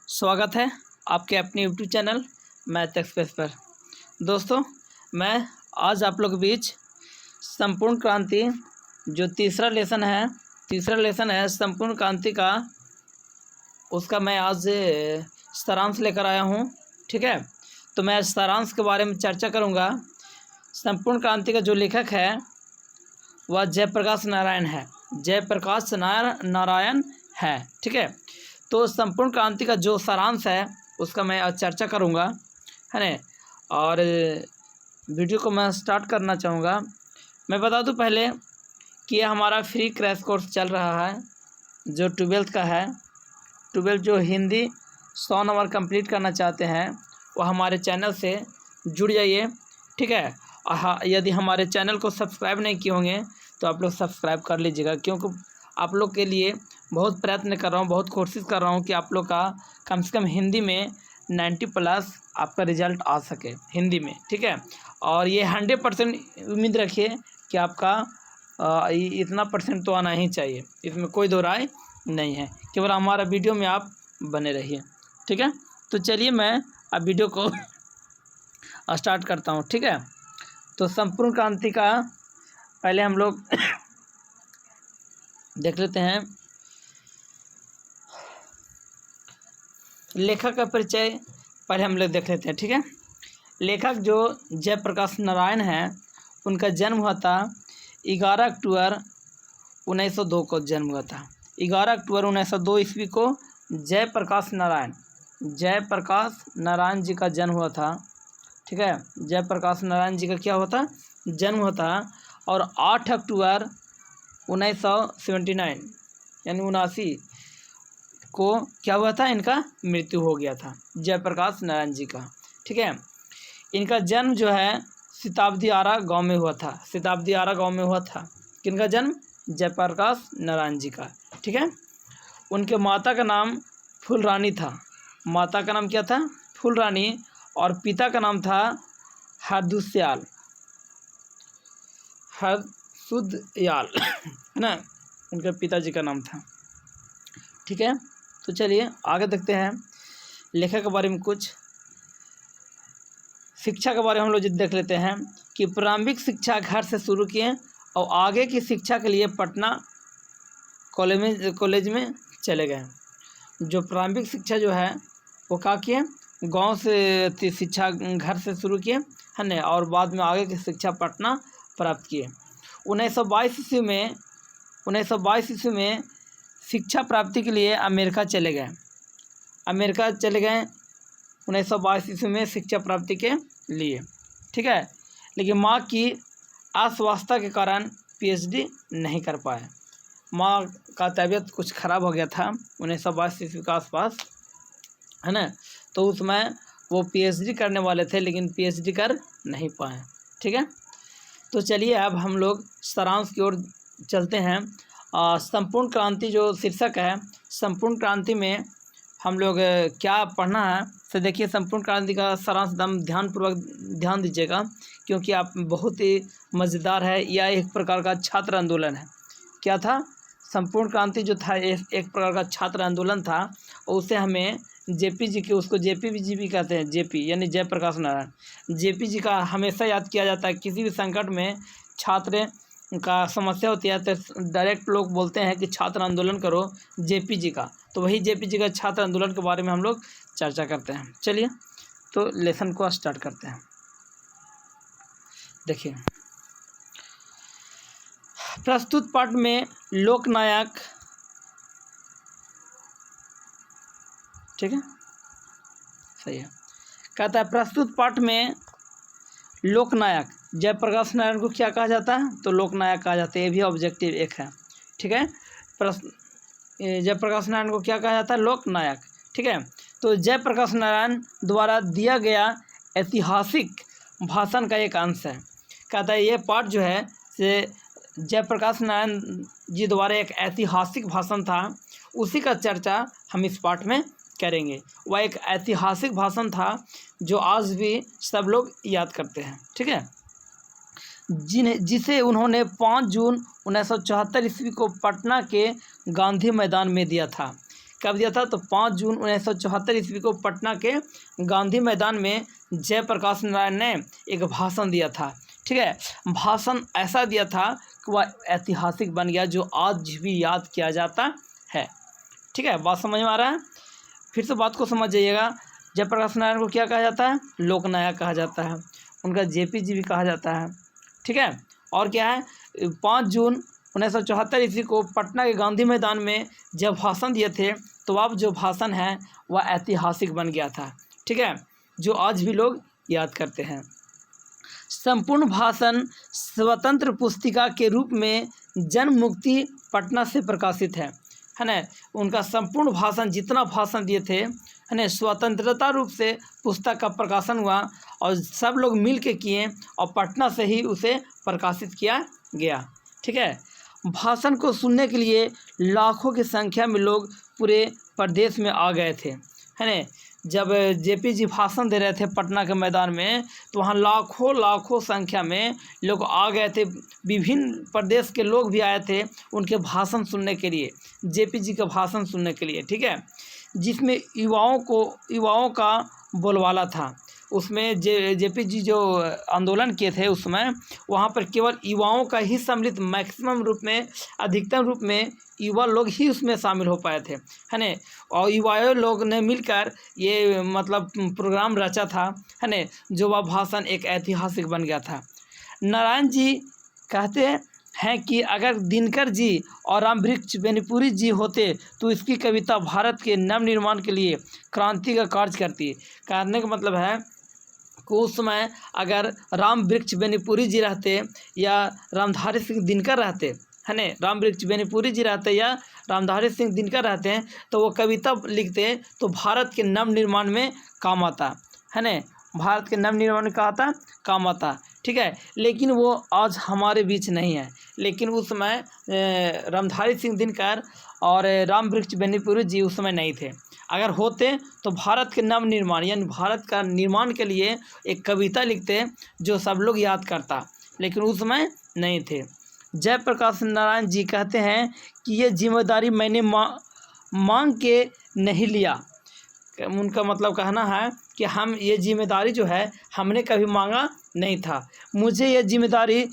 स्वागत है आपके अपने यूट्यूब चैनल मैथ एक्सप्रेस पर। दोस्तों, मैं आज आप लोग के बीच संपूर्ण क्रांति जो तीसरा लेसन है संपूर्ण क्रांति का, उसका मैं आज सारांश लेकर आया हूँ। ठीक है, तो मैं सारांश के बारे में चर्चा करूँगा। संपूर्ण क्रांति का जो लेखक है वह जयप्रकाश नारायण है। ठीक है, तो संपूर्ण क्रांति का जो सारांश है उसका मैं आज चर्चा करूँगा, है ना। और वीडियो को मैं स्टार्ट करना चाहूँगा। मैं बता दूँ पहले कि यह हमारा फ्री क्रैश कोर्स चल रहा है जो 12th का है। 12 जो हिंदी 100 नंबर कंप्लीट करना चाहते हैं वो हमारे चैनल से जुड़ जाइए। ठीक है, यदि हमारे चैनल को सब्सक्राइब नहीं किए होंगे तो आप लोग सब्सक्राइब कर लीजिएगा, क्योंकि आप लोग के लिए बहुत प्रयत्न कर रहा हूँ, बहुत कोशिश कर रहा हूँ कि आप लोग का कम से कम हिंदी में 90+ आपका रिजल्ट आ सके हिंदी में। ठीक है, और ये 100% उम्मीद रखिए कि आपका इतना परसेंट तो आना ही चाहिए, इसमें कोई दो राय नहीं है। केवल हमारा वीडियो में आप बने रहिए। ठीक है, तो चलिए मैं अब वीडियो को स्टार्ट करता हूँ। ठीक है, तो संपूर्ण क्रांति का पहले हम लोग देख लेते हैं। लेखक का परिचय पहले हम लोग देख लेते हैं। ठीक है, लेखक जो जयप्रकाश नारायण हैं, उनका जन्म हुआ था 11 अक्टूबर 1902 को जन्म हुआ था। 11 अक्टूबर 1902 ईस्वी को जयप्रकाश नारायण जी का जन्म हुआ था। ठीक है, जयप्रकाश नारायण जी का क्या हुआ था, जन्म हुआ था। और 8 अक्टूबर 1979 यानी 79 को क्या हुआ था, इनका मृत्यु हो गया था जयप्रकाश नारायण जी का। ठीक है, इनका जन्म जो है शताब्दी आरा गांव में हुआ था। शताब्दी आरा गांव में हुआ था किनका जन्म, जयप्रकाश नारायण जी का। ठीक है, उनके माता का नाम फूलरानी था। माता का नाम क्या था, फूलरानी। और पिता का नाम था हरदुदयाल है ना, उनके पिताजी का नाम था। ठीक है, तो चलिए आगे देखते हैं लेखक के बारे में। कुछ शिक्षा के बारे में हम लोग देख लेते हैं कि प्रारंभिक शिक्षा घर से शुरू किए और आगे की शिक्षा के लिए पटना कॉलेज में चले गए। जो प्रारंभिक शिक्षा जो है वो क्या किए, गांव से शिक्षा घर से शुरू किए, है ना, और बाद में आगे की शिक्षा पटना प्राप्त किए। 1922 ईस्वी में शिक्षा प्राप्ति के लिए अमेरिका चले गए 1922 ईस्वी में शिक्षा प्राप्ति के लिए। ठीक है, लेकिन माँ की अस्वस्थता के कारण पीएचडी नहीं कर पाए। माँ का तबीयत कुछ ख़राब हो गया था 1922 ईस्वी के आसपास, है ना, तो उस समय वो पीएचडी करने वाले थे लेकिन पीएचडी कर नहीं पाए। ठीक है, तो चलिए अब हम लोग सारांश की ओर चलते हैं। संपूर्ण क्रांति जो शीर्षक है, संपूर्ण क्रांति में हम लोग क्या पढ़ना है, तो देखिए संपूर्ण क्रांति का सारांश दम ध्यानपूर्वक ध्यान दीजिएगा, क्योंकि आप बहुत ही मज़ेदार है। यह एक प्रकार का छात्र आंदोलन है। क्या था, संपूर्ण क्रांति जो था एक प्रकार का छात्र आंदोलन था, और उसे हमें जेपी जी के, उसको जेपी जी भी कहते हैं, जेपी यानी जयप्रकाश नारायण। जेपी जी का हमेशा याद किया जाता है। किसी भी संकट में छात्र का समस्या होती है तो डायरेक्ट लोग बोलते हैं कि छात्र आंदोलन करो जेपी जी का, तो वही जेपी जी का छात्र आंदोलन के बारे में हम लोग चर्चा करते हैं। चलिए तो लेसन को स्टार्ट करते हैं। देखिए, प्रस्तुत पाठ में लोकनायक, ठीक है, सही है, कहता है प्रस्तुत पाठ में लोकनायक जयप्रकाश नारायण को क्या कहा जाता है, तो लोकनायक कहा जाता है। ये भी ऑब्जेक्टिव एक है। ठीक है, जयप्रकाश नारायण को क्या कहा जाता है, लोकनायक। ठीक है, तो जयप्रकाश नारायण द्वारा दिया गया ऐतिहासिक भाषण का एक अंश है। कहता है ये पाठ जो है से जयप्रकाश नारायण जी द्वारा एक ऐतिहासिक भाषण था, उसी का चर्चा हम इस पाठ में करेंगे। वह एक ऐतिहासिक भाषण था जो आज भी सब लोग याद करते हैं। ठीक है, जिसे उन्होंने 5 जून 1974 ईस्वी को पटना के गांधी मैदान में दिया था। कब दिया था? तो 5 जून 1974 ईस्वी को पटना के गांधी मैदान में जयप्रकाश नारायण ने एक भाषण दिया था। ठीक है, भाषण ऐसा दिया था कि वह ऐतिहासिक बन गया, जो आज भी याद किया जाता है। ठीक है, बात समझ में आ रहा है? फिर से बात को समझ जाइएगा। जयप्रकाश नारायण को क्या कहा जाता है? लोकनायक कहा जाता है। उनका जेपीजी भी कहा जाता है। ठीक है, और क्या है? 5 जून 1974 ईस्वी को पटना के गांधी मैदान में जब भाषण दिए थे, तो अब जो भाषण है वह ऐतिहासिक बन गया था। ठीक है, जो आज भी लोग याद करते हैं। संपूर्ण भाषण स्वतंत्र पुस्तिका के रूप में जनमुक्ति पटना से प्रकाशित है ना। उनका संपूर्ण भाषण, जितना भाषण दिए थे, है ना, स्वतंत्रता रूप से पुस्तक का प्रकाशन हुआ और सब लोग मिल के किए और पटना से ही उसे प्रकाशित किया गया। ठीक है, भाषण को सुनने के लिए लाखों की संख्या में लोग पूरे प्रदेश में आ गए थे, है ना। जब जेपीजी भाषण दे रहे थे पटना के मैदान में, तो वहाँ लाखों संख्या में लोग आ गए थे। विभिन्न प्रदेश के लोग भी आए थे उनके भाषण सुनने के लिए, जेपीजी का भाषण सुनने के लिए। ठीक है, जिसमें युवाओं का बोलबाला था। उसमें जेपीजी जो आंदोलन किए थे उस समय, वहाँ पर केवल युवाओं का ही सम्मिलित मैक्सिमम रूप में, अधिकतम रूप में युवा लोग ही उसमें शामिल हो पाए थे, है ना। और युवाओं लोग ने मिलकर ये मतलब प्रोग्राम रचा था, है ना, जो वह भाषण एक ऐतिहासिक बन गया था। नारायण जी कहते हैं कि अगर दिनकर जी और रामवृक्ष बेनीपुरी जी होते तो इसकी कविता भारत के नवनिर्माण के लिए क्रांति का कार्य करती। कहने का मतलब है कि उस समय अगर रामवृक्ष बेनीपुरी जी रहते या रामधारी सिंह दिनकर रहते, है ना, रामवृक्ष बेनीपुरी जी रहते या रामधारी सिंह दिनकर रहते हैं, तो वो कविता लिखते तो भारत के नवनिर्माण में काम आता, है ना, भारत के नवनिर्माण में काम आता। ठीक है, लेकिन वो आज हमारे बीच नहीं है। लेकिन उस समय रामधारी सिंह दिनकर और रामवृक्ष बेनीपुरी जी उस समय नहीं थे। अगर होते तो भारत के नवनिर्माण यानी भारत का निर्माण के लिए एक कविता लिखते जो सब लोग याद करता, लेकिन उस समय नहीं थे। जयप्रकाश नारायण जी कहते हैं कि ये जिम्मेदारी मैंने मांग के नहीं लिया। उनका मतलब कहना है कि हम ये जिम्मेदारी जो है हमने कभी मांगा नहीं था, मुझे ये जिम्मेदारी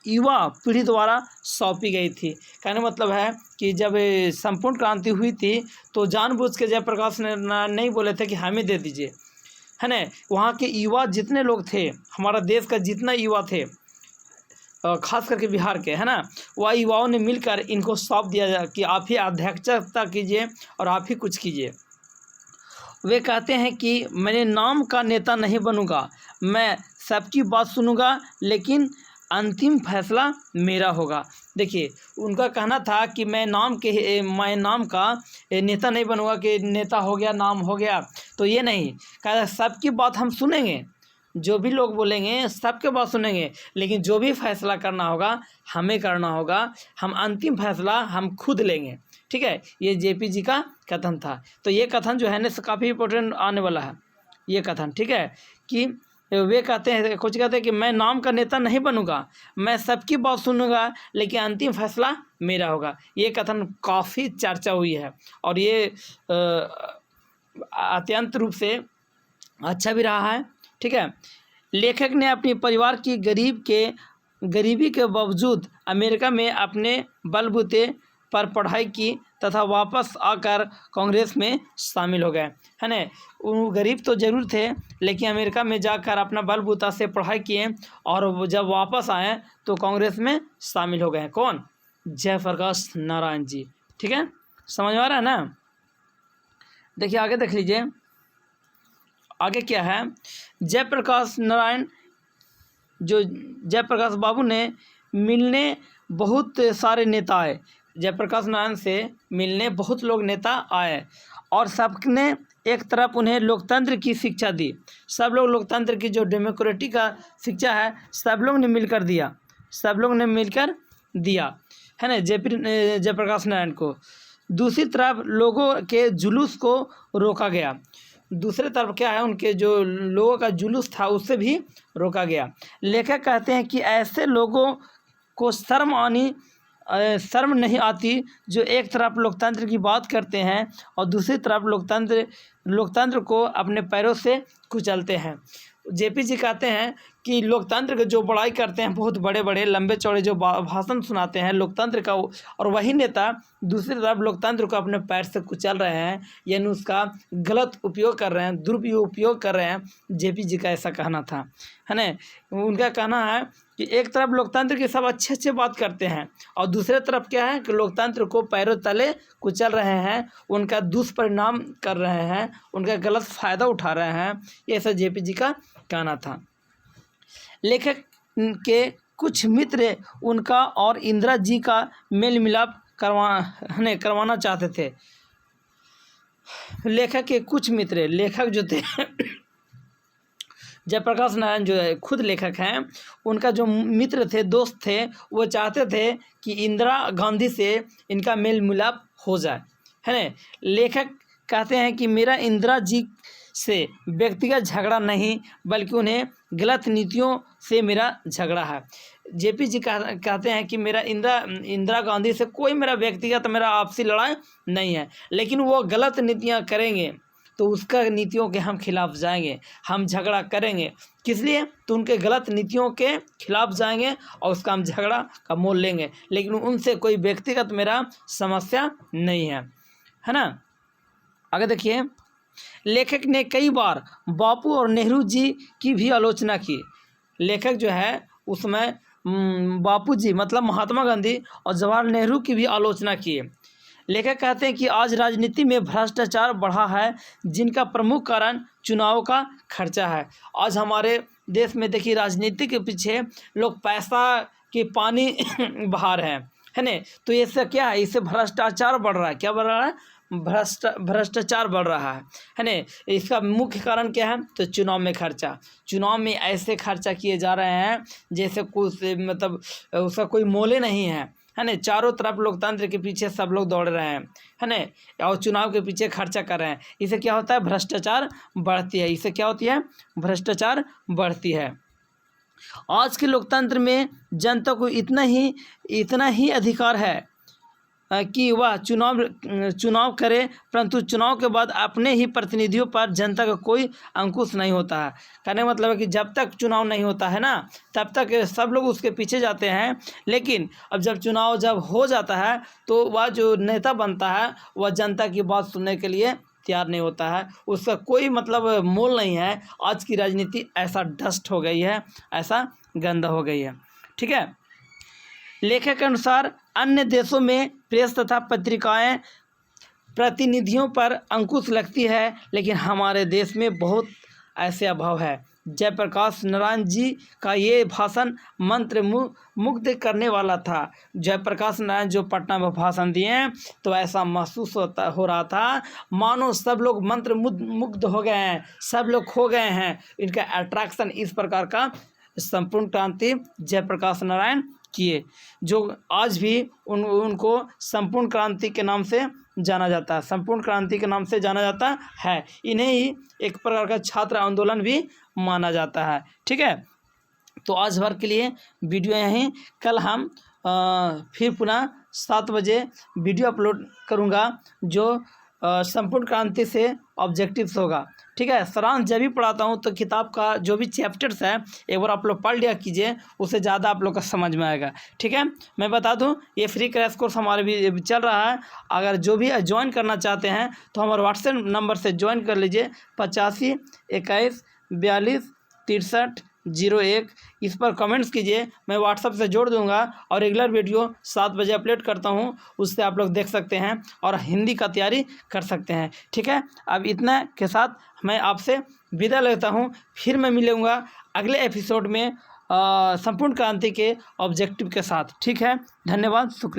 युवा पीढ़ी द्वारा सौंपी गई थी। कहने मतलब है कि जब संपूर्ण क्रांति हुई थी तो जानबूझ के जयप्रकाश ने नहीं बोले थे कि हमें दे दीजिए, है ना। वहाँ के युवा जितने लोग थे, हमारा देश का जितना युवा थे, खास करके बिहार के, है ना, वह युवाओं ने मिलकर इनको सौंप दिया कि आप ही अध्यक्षता कीजिए और आप ही कुछ कीजिए। वे कहते हैं कि मैंने नाम का नेता नहीं बनूंगा, मैं सबकी बात सुनूंगा, लेकिन अंतिम फैसला मेरा होगा। देखिए, उनका कहना था कि मैं नाम का नेता नहीं बनूंगा कि नेता हो गया, नाम हो गया, तो ये नहीं। कहा सबकी बात हम सुनेंगे, जो भी लोग बोलेंगे सबके बात सुनेंगे, लेकिन जो भी फैसला करना होगा हमें करना होगा, हम अंतिम फैसला हम खुद लेंगे। ठीक है, ये जेपीजी का कथन था। तो ये कथन जो है ना काफ़ी इंपॉर्टेंट आने वाला है ये कथन। ठीक है, कि वे कहते हैं कि मैं नाम का नेता नहीं बनूंगा, मैं सबकी बात सुनूंगा, लेकिन अंतिम फैसला मेरा होगा। ये कथन काफ़ी चर्चा हुई है और ये अत्यंत रूप से अच्छा भी रहा है। ठीक है, लेखक ने अपने परिवार की गरीबी के बावजूद अमेरिका में अपने बलबूते पर पढ़ाई की तथा वापस आकर कांग्रेस में शामिल हो गए, है ना। वो गरीब तो ज़रूर थे, लेकिन अमेरिका में जाकर अपना बलबूता से पढ़ाई किए और जब वापस आए तो कांग्रेस में शामिल हो गए। कौन? जयप्रकाश नारायण जी। ठीक है, समझ में आ रहा है ना। देखिए आगे देख लीजिए, आगे क्या है। जयप्रकाश बाबू ने मिलने बहुत सारे नेता आए, जयप्रकाश नारायण से मिलने बहुत लोग नेता आए और सबने एक तरफ उन्हें लोकतंत्र की शिक्षा दी। सब लोग लोकतंत्र की जो डेमोक्रेटिक का शिक्षा है सब लोग ने मिलकर दिया, है ना, जयप्रकाश नारायण को। दूसरी तरफ लोगों के जुलूस को रोका गया। दूसरे तरफ क्या है, उनके जो लोगों का जुलूस था उससे भी रोका गया। लेखक कहते हैं कि ऐसे लोगों को शर्म शर्म नहीं आती जो एक तरफ लोकतंत्र की बात करते हैं और दूसरी तरफ लोकतंत्र को अपने पैरों से कुचलते हैं। जेपी जी कहते हैं कि लोकतंत्र के जो बड़ाई करते हैं, बहुत बड़े बड़े लंबे चौड़े जो भाषण सुनाते हैं लोकतंत्र का, और वही नेता दूसरी तरफ लोकतंत्र को अपने पैर से कुचल रहे हैं, यानी उसका गलत उपयोग कर रहे हैं, दुरुपयोग कर रहे हैं। जेपी जी का ऐसा कहना था, है ना। उनका कहना है कि एक तरफ लोकतंत्र की सब अच्छे बात करते हैं और दूसरे तरफ क्या है कि लोकतंत्र को पैरों तले कुचल रहे हैं, उनका दुष्परिणाम कर रहे हैं, उनका गलत फ़ायदा उठा रहे हैं। ये ऐसा जेपी जी का कहना था। लेखक के कुछ मित्र उनका और इंदिरा जी का मेल मिलाप करवाना चाहते थे। लेखक के कुछ मित्र, लेखक जो थे जयप्रकाश नारायण जो है खुद लेखक हैं, उनका जो मित्र थे, दोस्त थे, वो चाहते थे कि इंदिरा गांधी से इनका मेल मिलाप हो जाए, है ना। लेखक कहते हैं कि मेरा इंदिरा जी से व्यक्तिगत झगड़ा नहीं, बल्कि उन्हें गलत नीतियों से मेरा झगड़ा है। जेपी जी कहते हैं कि मेरा इंदिरा गांधी से कोई मेरा व्यक्तिगत आपसी लड़ाई नहीं है, लेकिन वो गलत नीतियां करेंगे तो उसका नीतियों के हम खिलाफ जाएंगे, हम झगड़ा करेंगे। किस लिए? तो उनके गलत नीतियों के खिलाफ जाएंगे और उसका हम झगड़ा का मोल लेंगे, लेकिन उनसे कोई व्यक्तिगत मेरा समस्या नहीं है ना। आगे देखिए, लेखक ने कई बार बापू और नेहरू जी की भी आलोचना की। लेखक जो है उसमें बापू जी मतलब महात्मा गांधी और जवाहरलाल नेहरू की भी आलोचना की। लेखक कहते हैं कि आज राजनीति में भ्रष्टाचार बढ़ा है, जिनका प्रमुख कारण चुनाव का खर्चा है। आज हमारे देश में देखिए राजनीति के पीछे लोग पैसा के पानी बहा रहे हैं, है ना। तो इससे क्या है, इससे भ्रष्टाचार बढ़ रहा है। क्या बढ़ रहा है? भ्रष्टाचार बढ़ रहा है ना। इसका मुख्य कारण क्या है? तो चुनाव में खर्चा। चुनाव में ऐसे खर्चा किए जा रहे हैं जैसे कुछ मतलब उसका कोई मोल नहीं है ना। चारों तरफ लोकतंत्र के पीछे सब लोग दौड़ रहे हैं, है ना, और चुनाव के पीछे खर्चा कर रहे हैं। इससे क्या होता है? भ्रष्टाचार बढ़ती है। इससे क्या होती है? भ्रष्टाचार बढ़ती है। आज के लोकतंत्र में जनता को इतना ही अधिकार है कि वह चुनाव करे, परंतु चुनाव के बाद अपने ही प्रतिनिधियों पर जनता का कोई अंकुश नहीं होता है। कहने का मतलब है कि जब तक चुनाव नहीं होता है ना, तब तक सब लोग उसके पीछे जाते हैं, लेकिन अब जब हो जाता है तो वह जो नेता बनता है वह जनता की बात सुनने के लिए तैयार नहीं होता है, उसका कोई मतलब मोल नहीं है। आज की राजनीति ऐसा डस्ट हो गई है, ऐसा गंदा हो गई है, ठीक है। लेखक के अनुसार अन्य देशों में प्रेस तथा पत्रिकाएं प्रतिनिधियों पर अंकुश लगती है, लेकिन हमारे देश में बहुत ऐसे अभाव है। जयप्रकाश नारायण जी का ये भाषण मंत्र मुग्ध करने वाला था। जयप्रकाश नारायण जो पटना में भाषण दिए हैं तो ऐसा महसूस हो रहा था मानो सब लोग मंत्र मुग्ध हो गए हैं, सब लोग खो गए हैं। इनका अट्रैक्शन इस प्रकार का संपूर्ण क्रांति जयप्रकाश नारायण किए, जो आज भी उनको संपूर्ण क्रांति के नाम से जाना जाता है। संपूर्ण क्रांति के नाम से जाना जाता है। इन्हें ही एक प्रकार का छात्र आंदोलन भी माना जाता है, ठीक है। तो आज भर के लिए वीडियो यहीं, कल हम फिर पुनः 7 बजे वीडियो अपलोड करूँगा जो संपूर्ण क्रांति से ऑब्जेक्टिव्स होगा, ठीक है। सारांश जब भी पढ़ाता हूँ तो किताब का जो भी चैप्टर्स है एक बार आप लोग पढ़ लिया कीजिए, उससे ज़्यादा आप लोग का समझ में आएगा, ठीक है। मैं बता दूँ ये फ्री क्रैश कोर्स हमारे भी चल रहा है। अगर जो भी ज्वाइन करना चाहते हैं तो हमारे व्हाट्सएप नंबर से ज्वाइन कर लीजिए 85 21 42 63 01। इस पर कमेंट्स कीजिए, मैं व्हाट्सएप से जोड़ दूंगा और रेगुलर वीडियो 7 बजे अपलोड करता हूं, उससे आप लोग देख सकते हैं और हिंदी का तैयारी कर सकते हैं, ठीक है। अब इतना के साथ मैं आपसे विदा लेता हूं, फिर मैं मिलूँगा अगले एपिसोड में संपूर्ण क्रांति के ऑब्जेक्टिव के साथ, ठीक है। धन्यवाद, शुक्रिया।